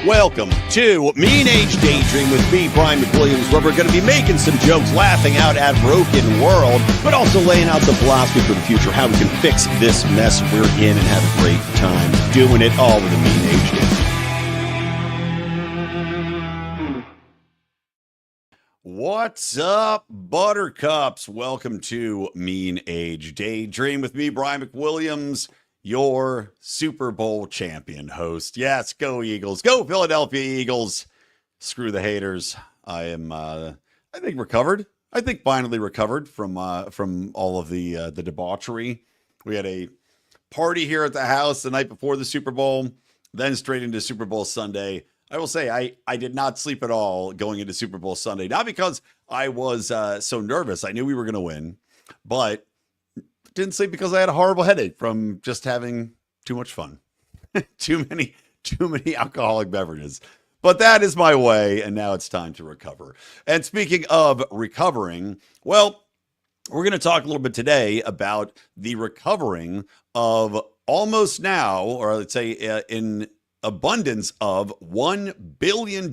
Welcome to Mean Age Daydream with me, Brian McWilliams, where we're going to be making some jokes, laughing out at broken world, but also laying out the philosophy for the future, how we can fix this mess we're in and have a great time doing it all with a Mean Age Daydream. What's up, buttercups? Welcome to Mean Age Daydream with me, Brian McWilliams, your Super Bowl champion host. Yes, go Eagles. Go Philadelphia Eagles. Screw the haters. I am, I think, recovered. I think finally recovered from all of the debauchery. We had a party here at the house the night before the Super Bowl, then straight into Super Bowl Sunday. I will say I did not sleep at all going into Super Bowl Sunday. Not because I was so nervous. I knew we were going to win, but didn't sleep because I had a horrible headache from just having too much fun. too many alcoholic beverages. But that is my way, and now it's time to recover. And speaking of recovering, well, we're going to talk a little bit today about the recovering of almost now, or let's say in abundance of $1 billion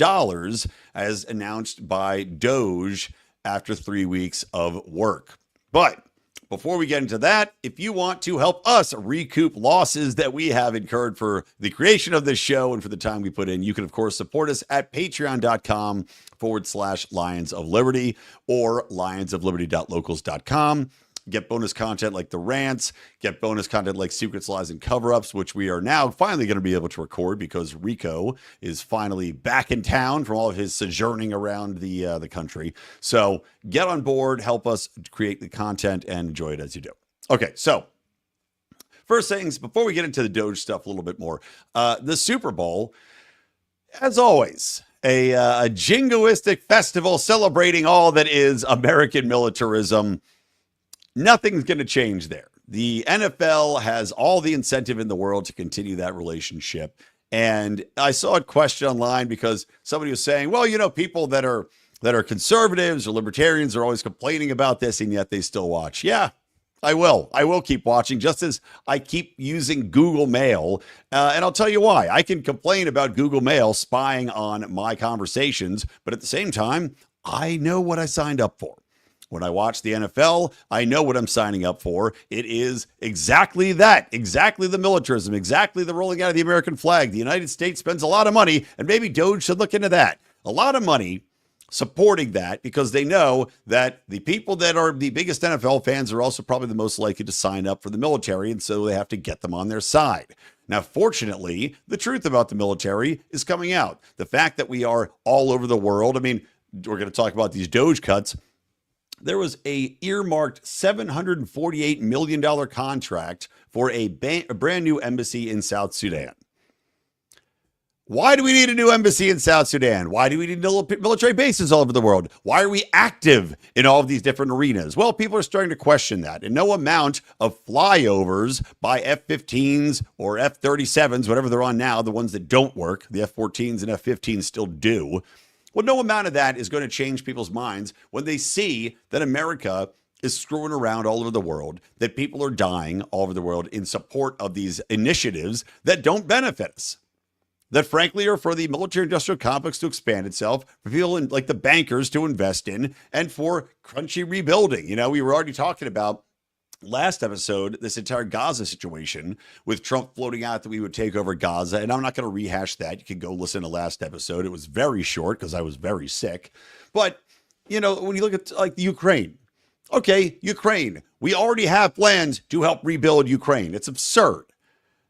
as announced by DOGE after 3 weeks of work. But before we get into that, if you want to help us recoup losses that we have incurred for the creation of this show and for the time we put in, you can, of course, support us at patreon.com/Lions of Liberty or lionsofliberty.locals.com. Get bonus content like the rants, get bonus content like secrets, lies, and cover-ups, which we are now finally going to be able to record because Rico is finally back in town from all of his sojourning around the country. So get on board, help us create the content, and enjoy it as you do. Okay, so first things, before we get into the DOGE stuff a little bit more, the Super Bowl, as always, a jingoistic festival celebrating all that is American militarism. Nothing's going to change there. The NFL has all the incentive in the world to continue that relationship. And I saw a question online because somebody was saying, well, you know, people that are conservatives or libertarians are always complaining about this, and yet they still watch. Yeah, I will. I will keep watching, just as I keep using Google Mail. And I'll tell you why. I can complain about Google Mail spying on my conversations, but at the same time, I know what I signed up for. When I watch the NFL, I know what I'm signing up for. It is exactly that, exactly the militarism, exactly the rolling out of the American flag. The United States spends a lot of money, and maybe DOGE should look into that. A lot of money supporting that because they know that the people that are the biggest NFL fans are also probably the most likely to sign up for the military, and so they have to get them on their side. Now, fortunately, the truth about the military is coming out. The fact that we are all over the world, I mean, we're going to talk about these DOGE cuts. There was a earmarked $748 million contract for a brand new embassy in South Sudan. Why do we need a new embassy in South Sudan? Why do we need military bases all over the world? Why are we active in all of these different arenas? Well, people are starting to question that. And no amount of flyovers by F-15s or F-37s, whatever they're on now, the ones that don't work, the F-14s and F-15s still do. Well, no amount of that is going to change people's minds when they see that America is screwing around all over the world, that people are dying all over the world in support of these initiatives that don't benefit us, that frankly are for the military-industrial complex to expand itself, for people like the bankers to invest in, and for crunchy rebuilding. You know, we were already talking about last episode, this entire Gaza situation with Trump floating out that we would take over Gaza. And I'm not going to rehash that. You can go listen to last episode. It was very short because I was very sick. But, you know, when you look at like the Ukraine, okay, Ukraine, we already have plans to help rebuild Ukraine. It's absurd.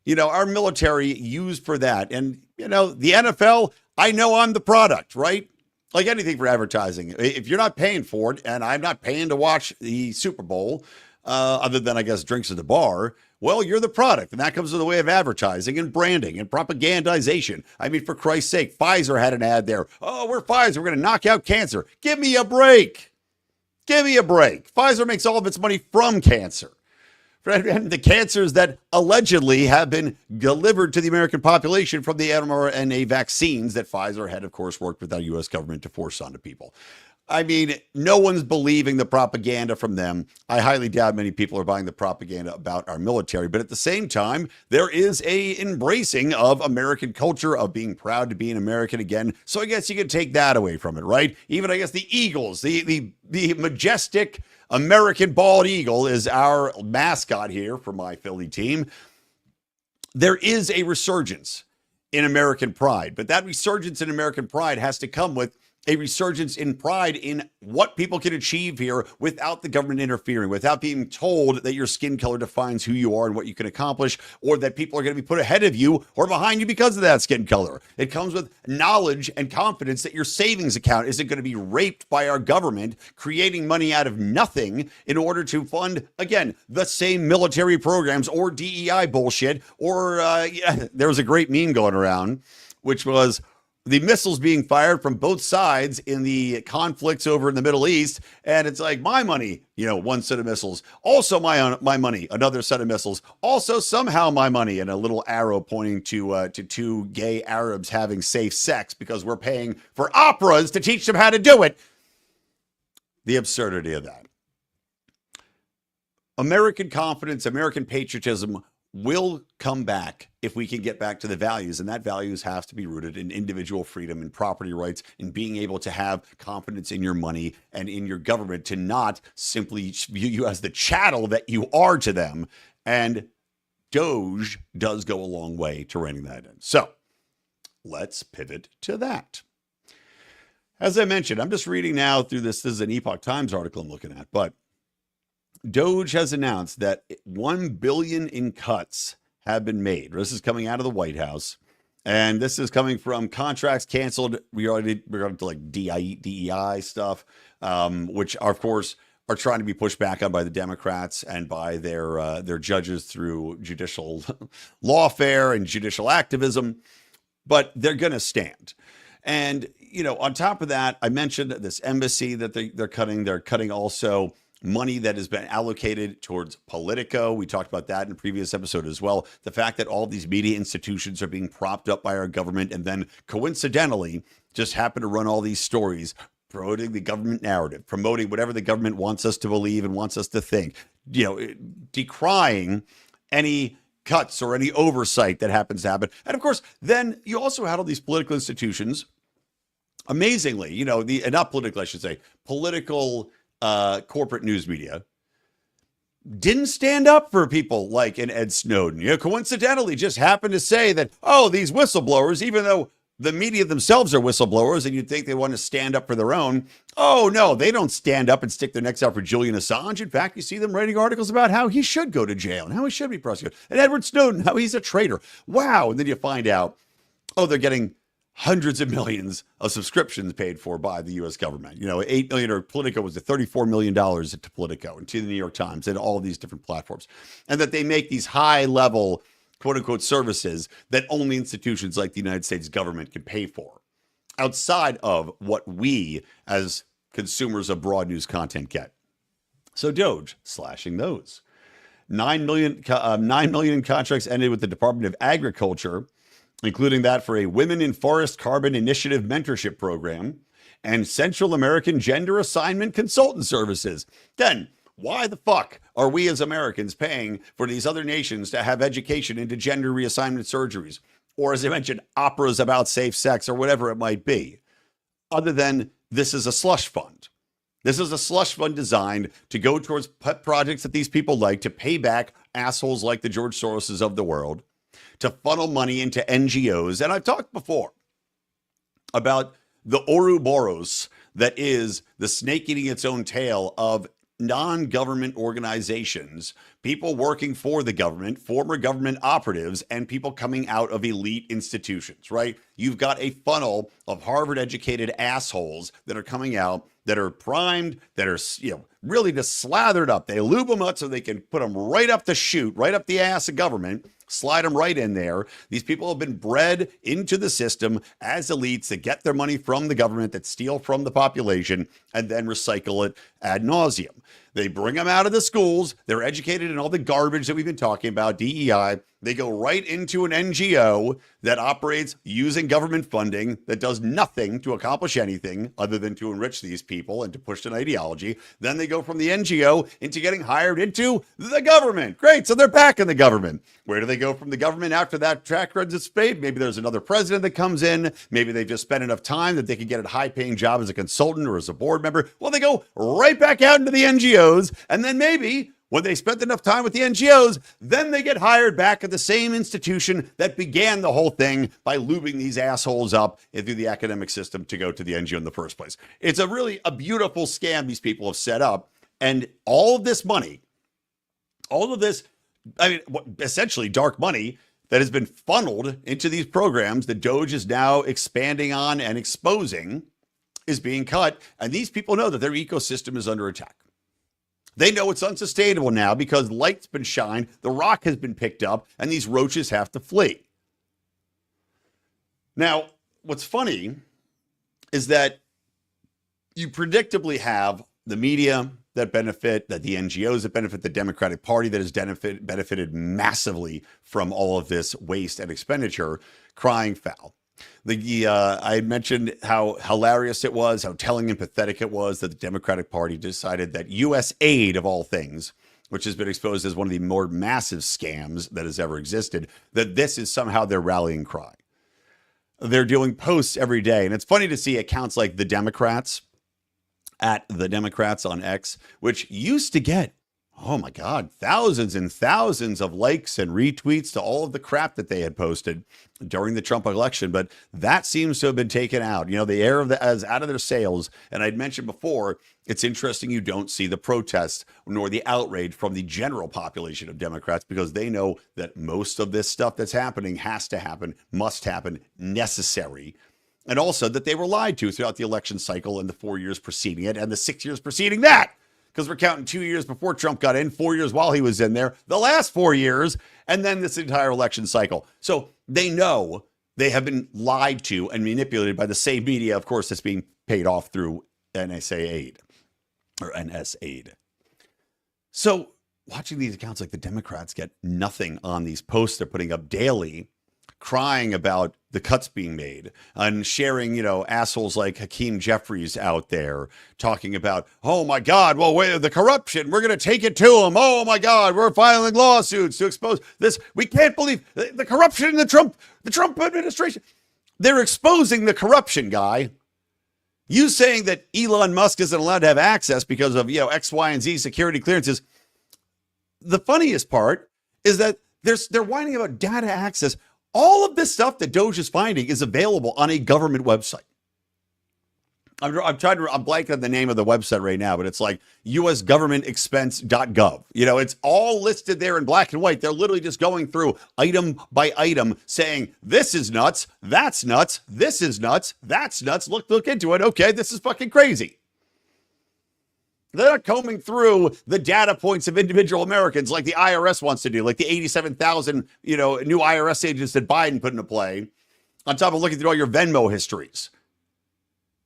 You know, our military used for that. And, you know, the NFL, I know I'm the product, right? Like anything for advertising. If you're not paying for it, and I'm not paying to watch the Super Bowl, other than, I guess, drinks at the bar, well, you're the product. And that comes in the way of advertising and branding and propagandization. I mean, for Christ's sake, Pfizer had an ad there. Oh, we're Pfizer. We're going to knock out cancer. Give me a break. Give me a break. Pfizer makes all of its money from cancer. And the cancers that allegedly have been delivered to the American population from the mRNA vaccines that Pfizer had, of course, worked with our U.S. government to force onto people. I mean, no one's believing the propaganda from them. I highly doubt many people are buying the propaganda about our military. But at the same time, there is a embracing of American culture, of being proud to be an American again. So I guess you could take that away from it, right? Even I guess the Eagles, the majestic American bald eagle is our mascot here for my Philly team. There is a resurgence in American pride, but that resurgence in American pride has to come with a resurgence in pride in what people can achieve here without the government interfering, without being told that your skin color defines who you are and what you can accomplish, or that people are going to be put ahead of you or behind you because of that skin color. It comes with knowledge and confidence that your savings account isn't going to be raped by our government, creating money out of nothing in order to fund, again, the same military programs or DEI bullshit. Or there was a great meme going around, which was the missiles being fired from both sides in the conflicts over in the Middle East. And it's like, my money, one set of missiles. Also my money, another set of missiles. Also somehow my money, and a little arrow pointing to two gay Arabs having safe sex because we're paying for operas to teach them how to do it. The absurdity of that. American confidence, American patriotism will come back if we can get back to the values, and that values have to be rooted in individual freedom and property rights and being able to have confidence in your money and in your government to not simply view you as the chattel that you are to them. And DOGE does go a long way to reining that in. So let's pivot to that. As I mentioned, I'm just reading now through this. This is an Epoch Times article I'm looking at, but DOGE has announced that $1 billion in cuts have been made. This is coming out of the White House, and this is coming from contracts canceled. We're going to like DEI stuff, which are, of course, are trying to be pushed back on by the Democrats and by their judges through judicial lawfare and judicial activism. But they're going to stand. And on top of that, I mentioned this embassy that they're cutting. They're cutting also money that has been allocated towards Politico. We talked about that in a previous episode as well. The fact that all these media institutions are being propped up by our government and then coincidentally just happen to run all these stories promoting the government narrative, promoting whatever the government wants us to believe and wants us to think, decrying any cuts or any oversight that happens to happen. And of course, then you also had all these political institutions, amazingly, not political, I should say, political corporate news media didn't stand up for people like an Ed Snowden. Coincidentally just happened to say that, these whistleblowers, even though the media themselves are whistleblowers and you'd think they want to stand up for their own, no, they don't stand up and stick their necks out for Julian Assange. In fact, you see them writing articles about how he should go to jail and how he should be prosecuted. And Edward Snowden, how he's a traitor. Wow. And then you find out, they're getting hundreds of millions of subscriptions paid for by the U.S. government. 8 million, or Politico was at $34 million to Politico and to the New York Times and all these different platforms. And that they make these high level, quote unquote, services that only institutions like the United States government can pay for outside of what we as consumers of broad news content get. So DOGE slashing those. 9 million in contracts ended with the Department of Agriculture, including that for a Women in Forest Carbon Initiative mentorship program and Central American Gender Assignment Consultant Services. Then, why the fuck are we as Americans paying for these other nations to have education into gender reassignment surgeries? Or, as I mentioned, operas about safe sex or whatever it might be? Other than this is a slush fund. This is a slush fund designed to go towards pet projects that these people like, to pay back assholes like the George Soroses of the world, to funnel money into NGOs. And I've talked before about the Ouroboros that is the snake eating its own tail of non-government organizations, people working for the government, former government operatives, and people coming out of elite institutions, right? You've got a funnel of Harvard-educated assholes that are coming out, that are primed, that are, really just slathered up. They lube them up so they can put them right up the chute, right up the ass of government, slide them right in there. These people have been bred into the system as elites that get their money from the government, that steal from the population, and then recycle it ad nauseum. They bring them out of the schools. They're educated in all the garbage that we've been talking about, DEI. They go right into an NGO that operates using government funding that does nothing to accomplish anything other than to enrich these people and to push an ideology. Then they go from the NGO into getting hired into the government. Great. So they're back in the government. Where do they go from the government after that track record is made? Maybe there's another president that comes in. Maybe they've just spent enough time that they can get a high-paying job as a consultant or as a board member. Well, they go right back out into the NGOs, and then maybe when they spent enough time with the NGOs, then they get hired back at the same institution that began the whole thing by lubing these assholes up through the academic system to go to the NGO in the first place. It's a beautiful scam these people have set up, and all of this money, all of this, essentially dark money that has been funneled into these programs that DOGE is now expanding on and exposing is being cut. And these people know that their ecosystem is under attack. They know it's unsustainable now because light's been shined, the rock has been picked up, and these roaches have to flee. Now, what's funny is that you predictably have the media that benefit, that the NGOs that benefit, the Democratic Party that has benefited massively from all of this waste and expenditure, crying foul. I mentioned how hilarious it was, how telling and pathetic it was that the Democratic Party decided that U.S. aid, of all things, which has been exposed as one of the more massive scams that has ever existed, that this is somehow their rallying cry. They're doing posts every day. And it's funny to see accounts like the Democrats on X, which used to get, oh my God, thousands and thousands of likes and retweets to all of the crap that they had posted during the Trump election. But that seems to have been taken out. You know, the air of as out of their sails. And I'd mentioned before, it's interesting you don't see the protests nor the outrage from the general population of Democrats because they know that most of this stuff that's happening has to happen, must happen, necessary. And also that they were lied to throughout the election cycle and the 4 years preceding it and the 6 years preceding that. Because we're counting 2 years before Trump got in, 4 years while he was in there, the last 4 years, and then this entire election cycle. So they know they have been lied to and manipulated by the same media, of course, that's being paid off through NSA aid or NS aid. So watching these accounts like the Democrats get nothing on these posts they're putting up daily, crying about the cuts being made and sharing, you know, assholes like Hakeem Jeffries out there talking about, oh my God, well, wait, the corruption, we're going to take it to them. Oh my God, we're filing lawsuits to expose this. We can't believe the corruption in the Trump administration. They're exposing the corruption, guy. You saying that Elon Musk isn't allowed to have access because of, you know, X, Y, and Z security clearances. The funniest part is that they're whining about data access. All of this stuff that DOGE is finding is available on a government website. I'm blanking on the name of the website right now, but it's like usgovernmentexpense.gov. You know, it's all listed there in black and white. They're literally just going through item by item saying, this is nuts, that's nuts, this is nuts, that's nuts. Look into it. Okay, this is fucking crazy. They're not combing through the data points of individual Americans like the IRS wants to do, like the 87,000, you know, new IRS agents that Biden put into play, on top of looking through all your Venmo histories.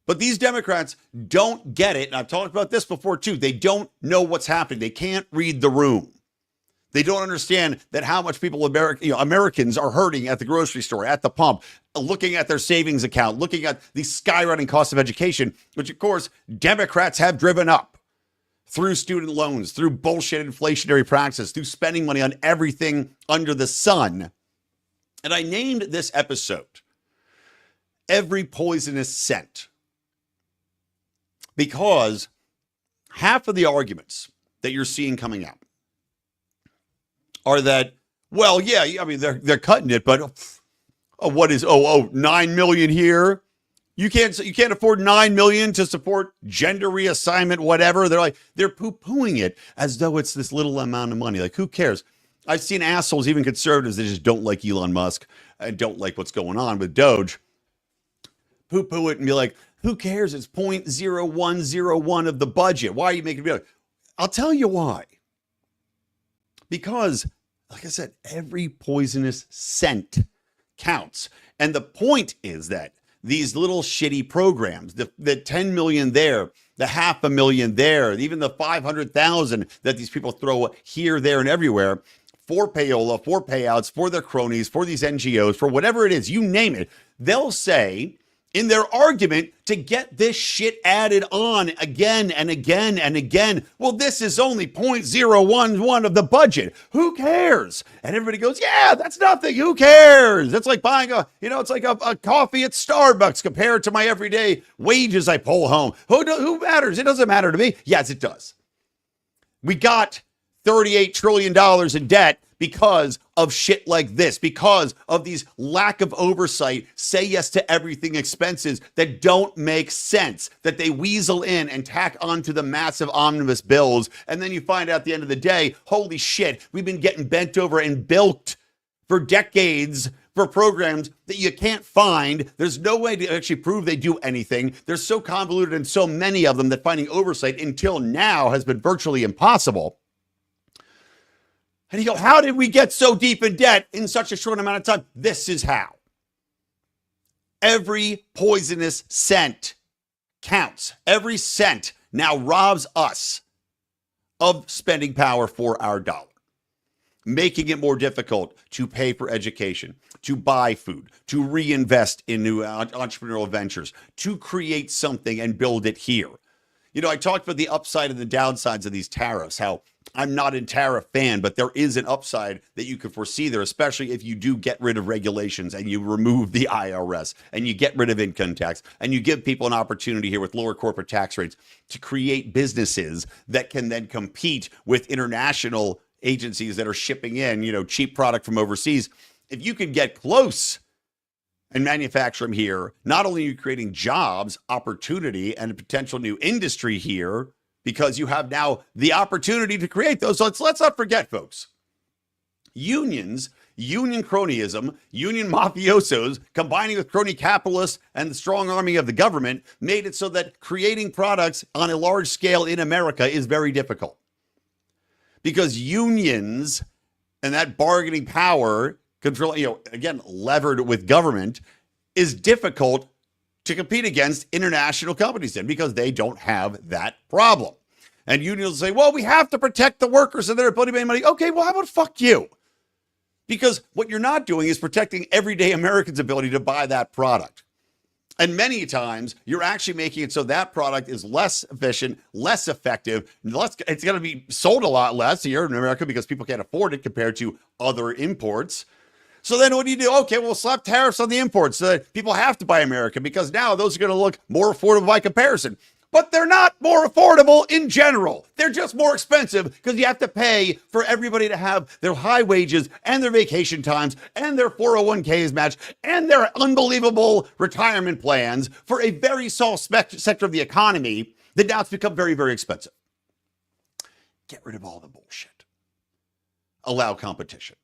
But these Democrats don't get it. And I've talked about this before too. They don't know what's happening. They can't read the room. They don't understand that how much Americans are hurting at the grocery store, at the pump, looking at their savings account, looking at the skyrocketing cost of education, which of course Democrats have driven up. Through student loans, through bullshit inflationary practices, through spending money on everything under the sun. And I named this episode, Every Poisonous Scent, because half of the arguments that you're seeing coming out are that, well, yeah, I mean, they're cutting it, but what is, 9 million here? You can't afford 9 million to support gender reassignment, whatever. They're poo-pooing it as though it's this little amount of money. Like, who cares? I've seen assholes, even conservatives, that just don't like Elon Musk and don't like what's going on with DOGE, poo-poo it and be like, who cares? It's 0.0101 of the budget. Why are you making it be like? I'll tell you why. Because, like I said, every poisonous scent counts. And the point is that these little shitty programs, the 10 million there, the 500,000 there, even the 500,000 that these people throw here, there, and everywhere for payola, for payouts, for their cronies, for these NGOs, for whatever it is, you name it. They'll say in their argument to get this shit added on again and again and again. Well, this is only 0.011 of the budget. Who cares? And everybody goes, yeah, that's nothing. Who cares? It's like buying it's like a coffee at Starbucks compared to my everyday wages I pull home. Who matters? It doesn't matter to me. Yes, it does. We got $38 trillion in debt because of shit like this, because of these lack of oversight, say yes to everything expenses that don't make sense, that they weasel in and tack onto the massive omnibus bills. And then you find out at the end of the day, holy shit, we've been getting bent over and bilked for decades for programs that you can't find. There's no way to actually prove they do anything. They're so convoluted and so many of them that finding oversight until now has been virtually impossible. And you go, how did we get so deep in debt in such a short amount of time? This is how. Every poisonous cent counts. Every cent now robs us of spending power for our dollar, making it more difficult to pay for education, to buy food, to reinvest in new entrepreneurial ventures, to create something and build it here. You know, I talked about the upside and the downsides of these tariffs, how I'm not a tariff fan, but there is an upside that you can foresee there, especially if you do get rid of regulations and you remove the IRS and you get rid of income tax and you give people an opportunity here with lower corporate tax rates to create businesses that can then compete with international agencies that are shipping in, cheap product from overseas. If you can get close and manufacture them here, not only are you creating jobs, opportunity, and a potential new industry here, because you have now the opportunity to create those. So let's not forget, folks, unions, union cronyism, union mafiosos, combining with crony capitalists and the strong arming of the government made it so that creating products on a large scale in America is very difficult. Because unions and that bargaining power, control, again, levered with government, is difficult to compete against international companies in because they don't have that problem. And unions say, well, we have to protect the workers and their ability to make money. Okay, well, how about fuck you? Because what you're not doing is protecting everyday Americans' ability to buy that product. And many times you're actually making it so that product is less efficient, less effective, it's going to be sold a lot less here in America because people can't afford it compared to other imports. So then what do you do? Okay, we'll slap tariffs on the imports so that people have to buy American because now those are going to look more affordable by comparison. But they're not more affordable in general. They're just more expensive because you have to pay for everybody to have their high wages and their vacation times and their 401ks matched and their unbelievable retirement plans for a very small sector of the economy that now it's become very, very expensive. Get rid of all the bullshit. Allow competition.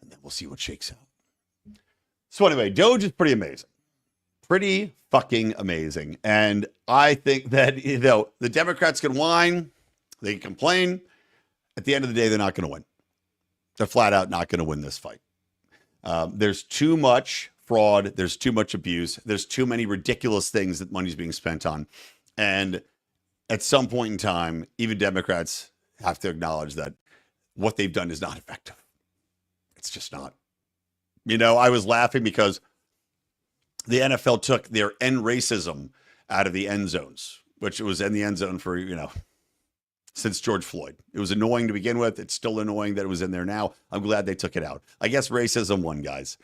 And then we'll see what shakes out. So anyway, DOGE is pretty amazing. Pretty fucking amazing. And I think that, the Democrats can whine, they can complain. At the end of the day, they're not going to win. They're flat out not going to win this fight. There's too much fraud. There's too much abuse. There's too many ridiculous things that money's being spent on. And at some point in time, even Democrats have to acknowledge that what they've done is not effective. It's just not. I was laughing because the NFL took their end racism out of the end zones, which was in the end zone for, since George Floyd. It was annoying to begin with. It's still annoying that it was in there now. I'm glad they took it out. I guess racism won, guys.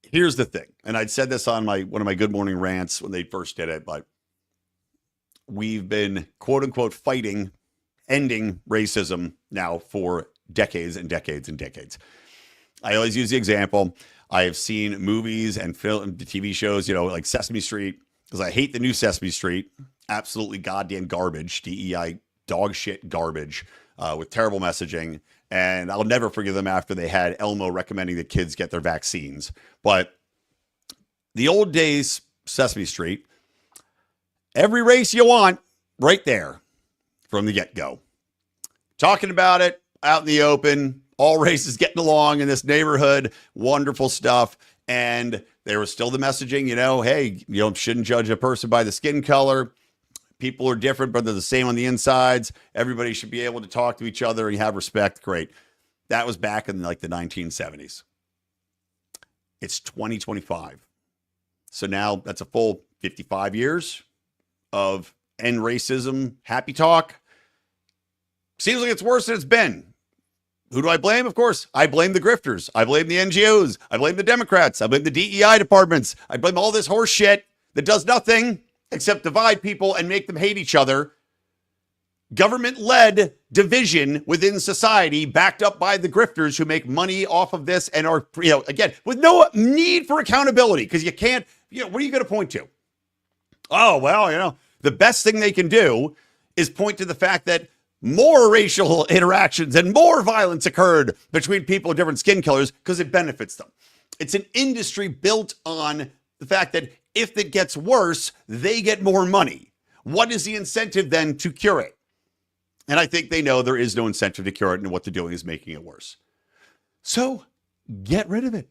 Here's the thing. And I'd said this on one of my Good Morning rants when they first did it, but we've been quote unquote fighting, ending racism now for decades and decades and decades. I always use the example. I have seen movies and film, TV shows, like Sesame Street, because I hate the new Sesame Street. Absolutely goddamn garbage, DEI dog shit garbage with terrible messaging. And I'll never forgive them after they had Elmo recommending that kids get their vaccines. But the old days Sesame Street, every race you want, right there from the get-go. Talking about it out in the open, all races getting along in this neighborhood, wonderful stuff. And there was still the messaging, hey, shouldn't judge a person by the skin color. People are different, but they're the same on the insides. Everybody should be able to talk to each other and have respect. Great. That was back in like the 1970s. It's 2025. So now that's a full 55 years of end racism, happy talk. Seems like it's worse than it's been. Who do I blame? Of course, I blame the grifters. I blame the NGOs. I blame the Democrats. I blame the DEI departments. I blame all this horse shit that does nothing except divide people and make them hate each other. Government-led division within society backed up by the grifters who make money off of this and are, again, with no need for accountability because you can't, what are you going to point to? Oh, well, the best thing they can do is point to the fact that more racial interactions and more violence occurred between people of different skin colors because it benefits them. It's an industry built on the fact that if it gets worse, they get more money. What is the incentive then to cure it? And I think they know there is no incentive to cure it, and what they're doing is making it worse. So get rid of it.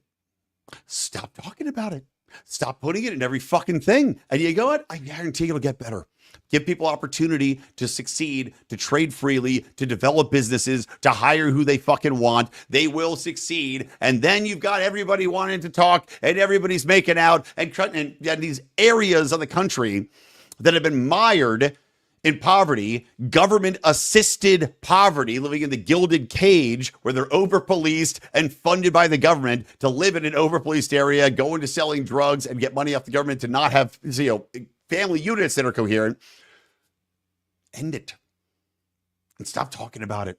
Stop talking about it. Stop putting it in every fucking thing. And you go, what? I guarantee it'll get better. Give people opportunity to succeed, to trade freely, to develop businesses, to hire who they fucking want. They will succeed. And then you've got everybody wanting to talk and everybody's making out and these areas of the country that have been mired in poverty, government-assisted poverty, living in the gilded cage where they're over-policed and funded by the government to live in an over-policed area, go into selling drugs and get money off the government to not have, family units that are coherent. End it and stop talking about it.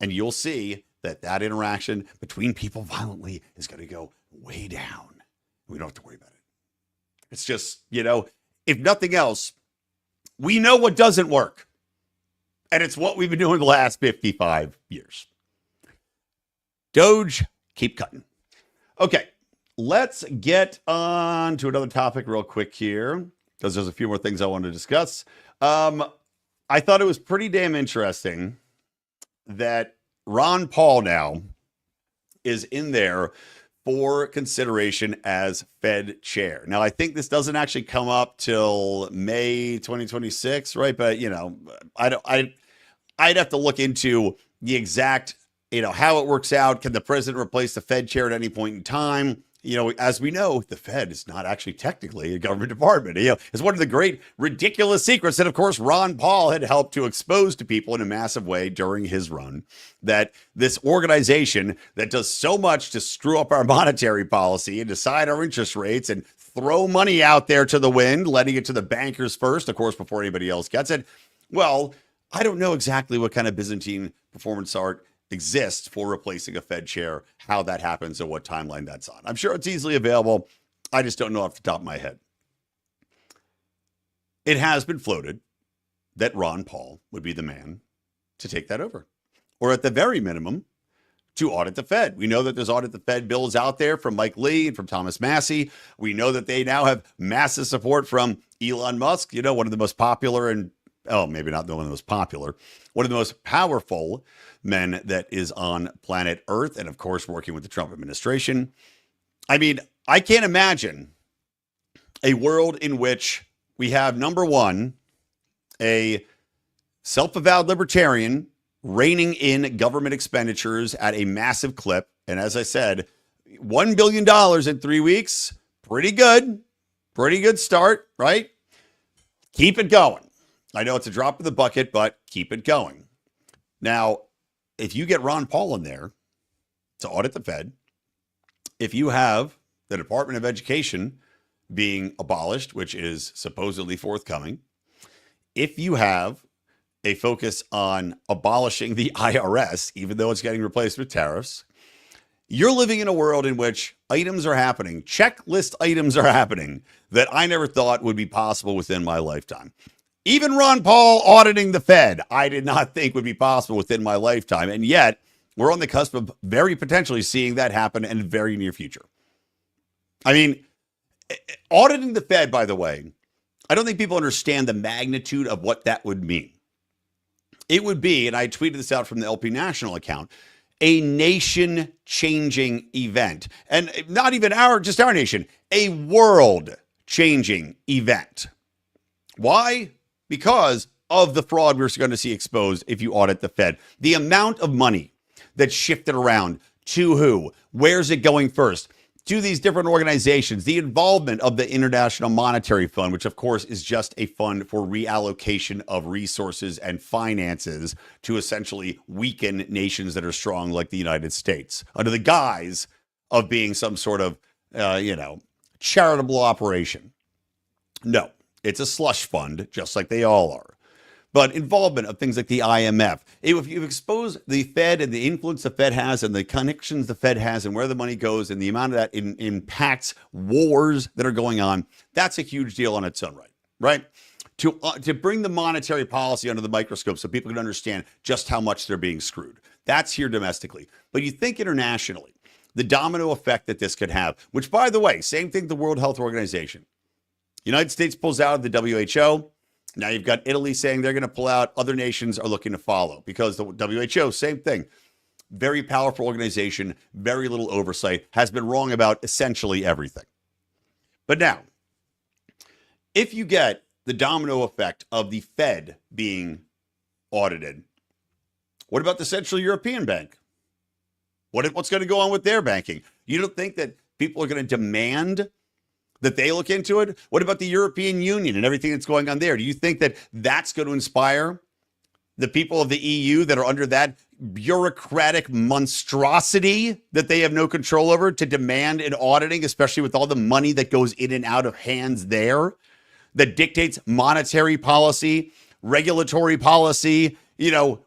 And you'll see that interaction between people violently is going to go way down. We don't have to worry about it. It's just, if nothing else, we know what doesn't work. And it's what we've been doing the last 55 years. DOGE, keep cutting. Okay, let's get on to another topic real quick here, because there's a few more things I want to discuss. I thought it was pretty damn interesting that Ron Paul now is in there for consideration as Fed chair. Now, I think this doesn't actually come up till May 2026, right? But, I'd have to look into the exact, how it works out. Can the president replace the Fed chair at any point in time? As we know, the Fed is not actually technically a government department. It's one of the great ridiculous secrets that, of course, Ron Paul had helped to expose to people in a massive way during his run, that this organization that does so much to screw up our monetary policy and decide our interest rates and throw money out there to the wind, letting it to the bankers first, of course, before anybody else gets it. Well, I don't know exactly what kind of Byzantine performance art exists for replacing a Fed chair, how that happens and what timeline that's on. I'm sure it's easily available. I just don't know off the top of my head. It has been floated that Ron Paul would be the man to take that over, or at the very minimum, to audit the Fed. We know that there's audit the Fed bills out there from Mike Lee and from Thomas Massey. We know that they now have massive support from Elon Musk, one of the most popular and maybe not the one of the most popular, one of the most powerful men that is on planet Earth, and of course, working with the Trump administration. I mean, I can't imagine a world in which we have, number one, a self-avowed libertarian reining in government expenditures at a massive clip. And as I said, $1 billion in 3 weeks, pretty good start, right? Keep it going. I know it's a drop in the bucket, but keep it going. Now, if you get Ron Paul in there to audit the Fed, if you have the Department of Education being abolished, which is supposedly forthcoming, if you have a focus on abolishing the IRS, even though it's getting replaced with tariffs, you're living in a world in which items are happening, checklist items are happening that I never thought would be possible within my lifetime. Even Ron Paul auditing the Fed, I did not think would be possible within my lifetime. And yet, we're on the cusp of very potentially seeing that happen in the very near future. I mean, auditing the Fed, by the way, I don't think people understand the magnitude of what that would mean. It would be, and I tweeted this out from the LP National account, a nation-changing event. And not even just our nation, a world-changing event. Why? Because of the fraud we're going to see exposed if you audit the Fed. The amount of money that's shifted around to who? Where's it going first? To these different organizations, the involvement of the International Monetary Fund, which of course is just a fund for reallocation of resources and finances to essentially weaken nations that are strong like the United States under the guise of being some sort of, charitable operation. No, it's a slush fund, just like they all are. But involvement of things like the IMF. If you expose the Fed and the influence the Fed has and the connections the Fed has and where the money goes and the amount of that impacts wars that are going on, that's a huge deal on its own right? To bring the monetary policy under the microscope so people can understand just how much they're being screwed. That's here domestically. But you think internationally, the domino effect that this could have, which, by the way, same thing the World Health Organization. United States pulls out of the WHO. Now you've got Italy saying they're going to pull out. Other nations are looking to follow because the WHO, same thing. Very powerful organization, very little oversight, has been wrong about essentially everything. But now, if you get the domino effect of the Fed being audited, what about the Central European Bank? What's going to go on with their banking? You don't think that people are going to demand that they look into it? What about the European Union and everything that's going on there? Do you think that that's going to inspire the people of the EU that are under that bureaucratic monstrosity that they have no control over to demand an auditing, especially with all the money that goes in and out of hands there, that dictates monetary policy, regulatory policy,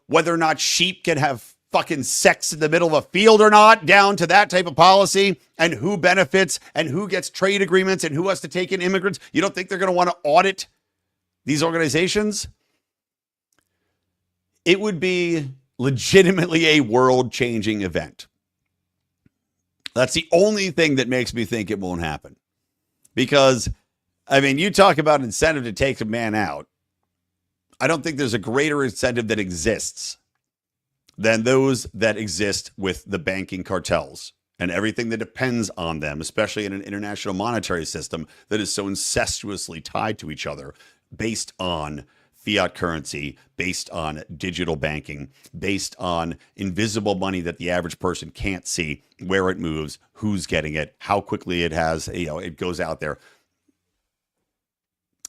whether or not sheep can have fucking sex in the middle of a field or not, down to that type of policy, and who benefits and who gets trade agreements and who has to take in immigrants? You don't think they're going to want to audit these organizations? It would be legitimately a world-changing event. That's the only thing that makes me think it won't happen. Because, you talk about incentive to take a man out. I don't think there's a greater incentive that exists than those that exist with the banking cartels and everything that depends on them, especially in an international monetary system that is so incestuously tied to each other based on fiat currency, based on digital banking, based on invisible money that the average person can't see, where it moves, who's getting it, how quickly it has, it goes out there.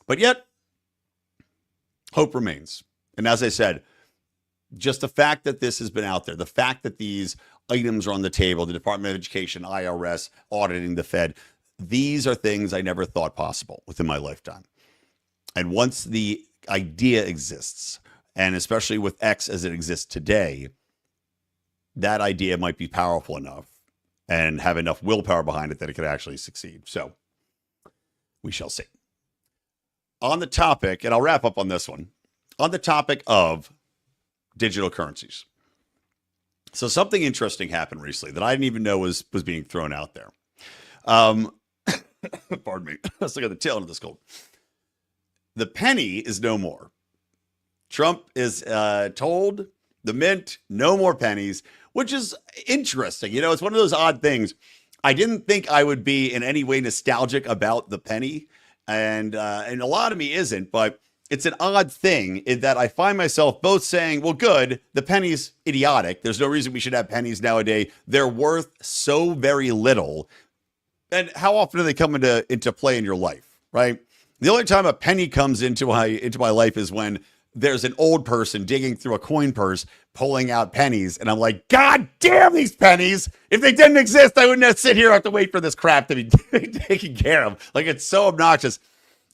But yet, hope remains. And as I said, just the fact that this has been out there, the fact that these items are on the table, the Department of Education, IRS, auditing the Fed, these are things I never thought possible within my lifetime. And once the idea exists, and especially with X as it exists today, that idea might be powerful enough and have enough willpower behind it that it could actually succeed. So we shall see. On the topic, and I'll wrap up on this one, on the topic of digital currencies. So something interesting happened recently that I didn't even know was being thrown out there. Pardon me. I still got the tail end of this cold. The penny is no more. Trump is told the mint no more pennies, which is interesting. It's one of those odd things. I didn't think I would be in any way nostalgic about the penny, and a lot of me isn't, but it's an odd thing in that I find myself both saying, well, good, the penny's idiotic. There's no reason we should have pennies nowadays. They're worth so very little. And how often do they come into play in your life, right? The only time a penny comes into my life is when there's an old person digging through a coin purse, pulling out pennies. And I'm like, God damn these pennies. If they didn't exist, I wouldn't have sit here and have to wait for this crap to be taken care of. Like, it's so obnoxious.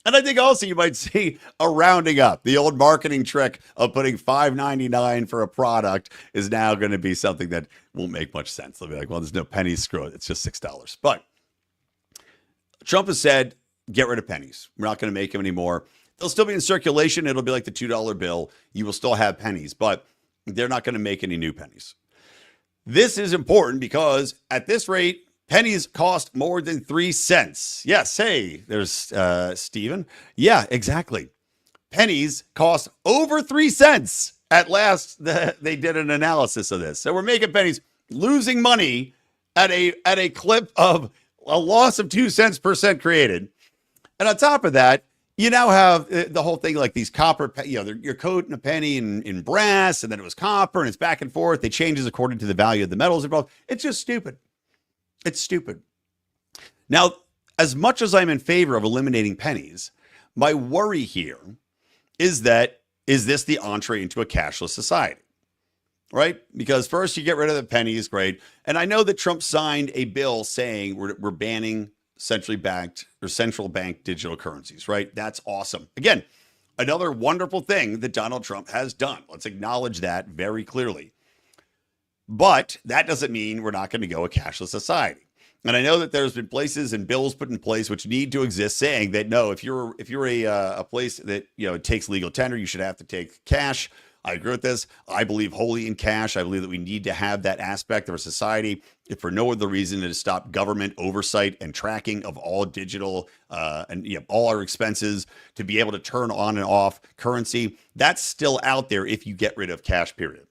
And I think also you might see a rounding up. The old marketing trick of putting $5.99 for a product is now going to be something that won't make much sense. They'll be like, well, there's no pennies, screw it. It's just $6. But Trump has said, get rid of pennies. We're not going to make them anymore. They'll still be in circulation. It'll be like the $2 bill. You will still have pennies, but they're not going to make any new pennies. This is important because at this rate, pennies cost more than 3 cents. Yes, hey, there's Steven. Yeah, exactly. Pennies cost over 3 cents. At last, they did an analysis of this. So we're making pennies losing money at a clip of a loss of 2 cents per cent created. And on top of that, you now have the whole thing like these copper, you're coating a penny in brass, and then it was copper, and it's back and forth. They changes according to the value of the metals involved. It's just stupid. It's stupid. Now, as much as I'm in favor of eliminating pennies, my worry here is this the entree into a cashless society? Right? Because first you get rid of the pennies, great. And I know that Trump signed a bill saying we're banning centrally banked or central bank digital currencies, right? That's awesome. Again, another wonderful thing that Donald Trump has done. Let's acknowledge that very clearly. But that doesn't mean we're not going to go a cashless society. And I know that there's been places and bills put in place which need to exist saying that, no, if you're a place that, it takes legal tender, you should have to take cash. I agree with this. I believe wholly in cash. I believe that we need to have that aspect of our society, if for no other reason than to stop government oversight and tracking of all digital and all our expenses, to be able to turn on and off currency. That's still out there if you get rid of cash, period.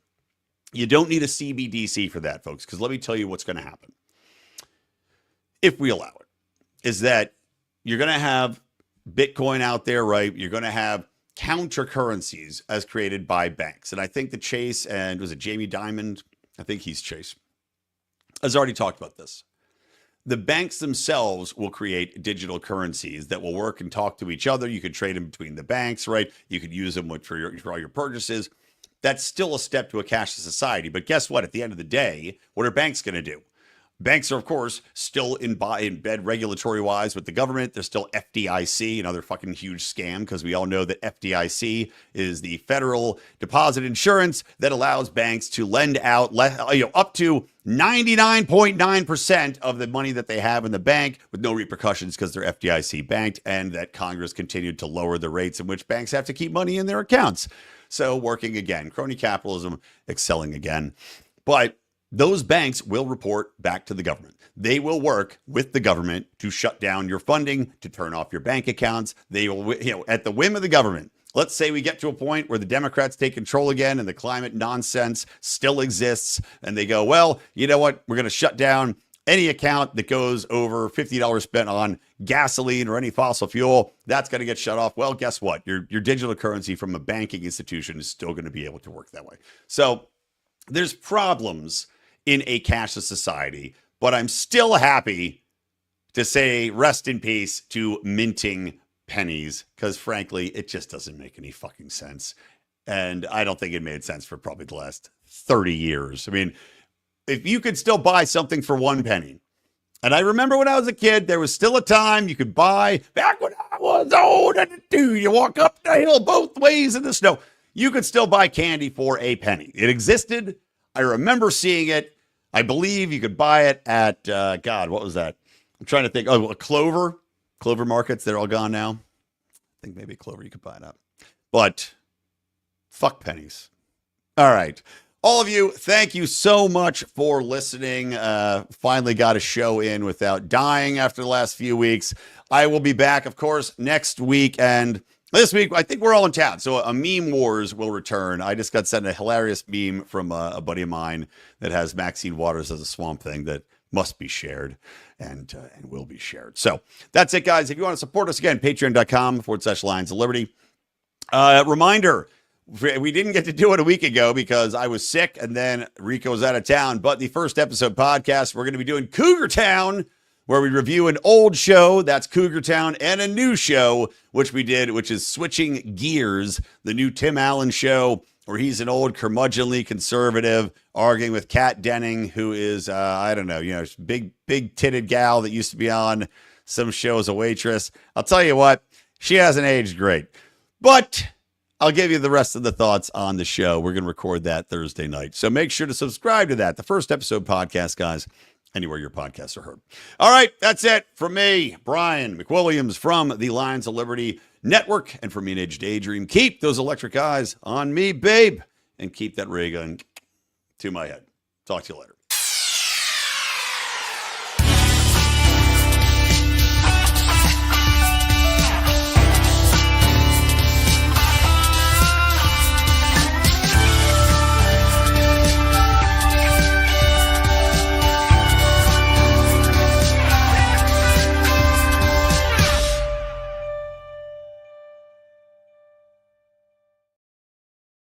You don't need a CBDC for that, folks, because let me tell you what's going to happen. If we allow it, is that you're going to have Bitcoin out there, right? You're going to have counter currencies as created by banks. And I think that Chase, and was it Jamie Dimon? I think he's Chase, has already talked about this. The banks themselves will create digital currencies that will work and talk to each other. You could trade them between the banks, right? You could use them for all your purchases. That's still a step to a cashless society. But guess what? At the end of the day, what are banks going to do? Banks are, of course, still in bed regulatory-wise with the government. There's still FDIC, another fucking huge scam, because we all know that FDIC is the federal deposit insurance that allows banks to lend out up to 99.9% of the money that they have in the bank with no repercussions because they're FDIC banked, and that Congress continued to lower the rates in which banks have to keep money in their accounts. So working again, crony capitalism excelling again. But those banks will report back to the government. They will work with the government to shut down your funding, to turn off your bank accounts. They will, at the whim of the government. Let's say we get to a point where the Democrats take control again and the climate nonsense still exists. And they go, well, you know what? We're going to shut down any account that goes over $50 spent on gasoline or any fossil fuel. That's going to get shut off. Well, guess what? Your digital currency from a banking institution is still going to be able to work that way. So there's problems in a cashless society, but I'm still happy to say rest in peace to minting pennies, because frankly, it just doesn't make any fucking sense. And I don't think it made sense for probably the last 30 years. I mean, if you could still buy something for 1 penny, and I remember when I was a kid, there was still a time you could buy, back when I was old, you walk up the hill both ways in the snow, you could still buy candy for a penny. It existed. I remember seeing it. I believe you could buy it at, God, what was that? I'm trying to think. Oh, Clover markets. They're all gone now. I think maybe Clover, you could buy it up. But fuck pennies. All right. All of you, thank you so much for listening. Finally got a show in without dying after the last few weeks. I will be back, of course, next week. And this week, I think we're all in town, so a meme wars will return. I just got sent a hilarious meme from a buddy of mine that has Maxine Waters as a Swamp Thing that must be shared and will be shared. So that's it, guys. If you want to support us, again, patreon.com/Lions of Liberty. Reminder, we didn't get to do it a week ago because I was sick and then Rico was out of town. But the first episode podcast, we're going to be doing Cougar Town, where we review an old show, that's Cougar Town, and a new show, which we did, which is Switching Gears, the new Tim Allen show, where he's an old curmudgeonly conservative arguing with Kat Denning, who is, I don't know, big titted gal that used to be on some show as a waitress. I'll tell you what, she hasn't aged great. But I'll give you the rest of the thoughts on the show. We're going to record that Thursday night. So make sure to subscribe to that, the first episode podcast, guys, anywhere your podcasts are heard. All right, that's it from me, Brian McWilliams, from the Lions of Liberty Network, and from Mean Age Daydream. Keep those electric eyes on me, babe, and keep that ray gun to my head. Talk to you later.